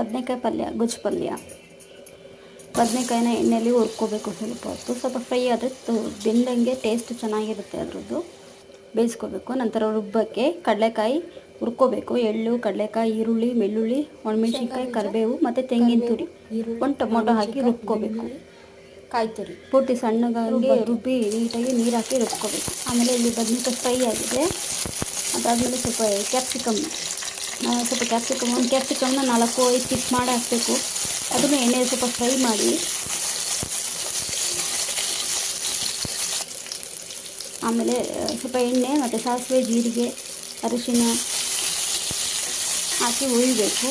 ಬದನೆಕಾಯಿ ಪಲ್ಯ, ಗೊಜ್ಜು ಪಲ್ಯ. ಬದನೆಕಾಯಿನ ಎಣ್ಣೆಯಲ್ಲಿ ಹುರ್ಕೋಬೇಕು ಸ್ವಲ್ಪ ಹೊತ್ತು. ಸ್ವಲ್ಪ ಫ್ರೈ ಆದರೆ ಬೆಂದಂಗೆ ಟೇಸ್ಟ್ ಚೆನ್ನಾಗಿರುತ್ತೆ ಅದರದ್ದು. ಬೇಯಿಸ್ಕೋಬೇಕು. ನಂತರ ರುಬ್ಬಕ್ಕೆ ಕಡಲೆಕಾಯಿ ಹುರ್ಕೋಬೇಕು. ಎಳ್ಳು, ಕಡಲೆಕಾಯಿ, ಈರುಳ್ಳಿ, ಬೆಳ್ಳುಳ್ಳಿ, ಒಣಮೆಣ್ಸಿನ್ಕಾಯಿ, ಕರಿಬೇವು ಮತ್ತು ತೆಂಗಿನ ತುರಿ, ಒಂದು ಟೊಮೊಟೊ ಹಾಕಿ ರುಬ್ಕೋಬೇಕು. ಕಾಯಿ ತುರಿ ಪೂರ್ತಿ ಸಣ್ಣಗಾಗಿ ರುಬ್ಬಿ ನೀಟಾಗಿ ನೀರು ಹಾಕಿ ರುಬ್ಕೋಬೇಕು. ಆಮೇಲೆ ಇಲ್ಲಿ ಬದನೆಕಾಯಿ ಫ್ರೈ ಆಗಿದೆ. ಅದಾದಮೇಲೆ ಸ್ವಲ್ಪ ಒಂದು ಕ್ಯಾಪ್ಸಿಕಮ್ನ 4-5 ಪೀಸ್ ಮಾಡಿ ಹಾಕಬೇಕು. ಅದನ್ನು ಎಣ್ಣೆಯಲ್ಲಿ ಸ್ವಲ್ಪ ಫ್ರೈ ಮಾಡಿ ಆಮೇಲೆ ಸ್ವಲ್ಪ ಎಣ್ಣೆ ಮತ್ತು ಸಾಸಿವೆ, ಜೀರಿಗೆ, ಅರಿಶಿನ ಹಾಕಿ ಹುರಿಬೇಕು.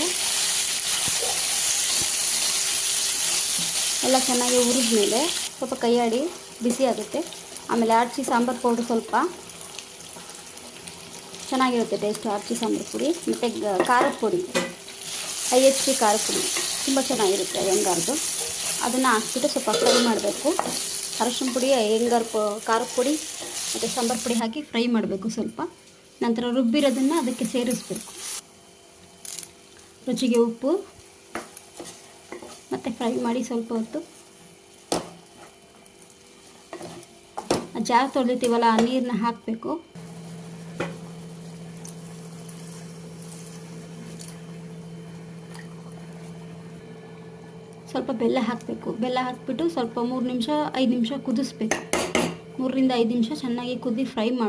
ಎಲ್ಲ ಚೆನ್ನಾಗಿ ಹುರಿದ್ಮೇಲೆ ಸ್ವಲ್ಪ ಕೈಯಾಡಿ ಬಿಸಿ ಆಗುತ್ತೆ. ಆಮೇಲೆ ಆಡ್ಸಿ ಸಾಂಬಾರು ಪೌಡ್ರ್ ಸ್ವಲ್ಪ ಚೆನ್ನಾಗಿರುತ್ತೆ ಟೇಸ್ಟ್. ಆಡ್ಸಿ ಸಾಂಬಾರು ಪುಡಿ ಮತ್ತು ಖಾರದ ಪುಡಿ, IHP ಖಾರದ ಪುಡಿ ತುಂಬ ಚೆನ್ನಾಗಿರುತ್ತೆ ಅಯ್ಯಂಗಾರ್ದು. ಅದನ್ನು ಹಾಕ್ಬಿಟ್ಟು ಸ್ವಲ್ಪ ಫ್ರೈ ಮಾಡಬೇಕು. ಅರಶಿನ ಪುಡಿ, ಖಾರದ ಪುಡಿ ಮತ್ತು ಸಾಂಬಾರು ಪುಡಿ ಹಾಕಿ ಫ್ರೈ ಮಾಡಬೇಕು ಸ್ವಲ್ಪ. ನಂತರ ರುಬ್ಬಿರೋದನ್ನು ಅದಕ್ಕೆ ಸೇರಿಸ್ಬೇಕು. ರುಚಿಗೆ ಉಪ್ಪು ಮತ್ತು ಫ್ರೈ ಮಾಡಿ ಸ್ವಲ್ಪ ಹೊತ್ತು. ಜಾರ್ ತೊಳೆದಿರ್ತೀವಲ್ಲ ಆ ನೀರನ್ನ ಹಾಕಬೇಕು. ಸ್ವಲ್ಪ ಬೆಲ್ಲ ಹಾಕಬೇಕು. ಬೆಲ್ಲ ಹಾಕಿಬಿಟ್ಟು ಸ್ವಲ್ಪ 3-5 ನಿಮಿಷ ಕುದಿಸ್ಬೇಕು. 3-5 ನಿಮಿಷ ಚೆನ್ನಾಗಿ ಕುದಿ ಫ್ರೈ ಮಾಡಿ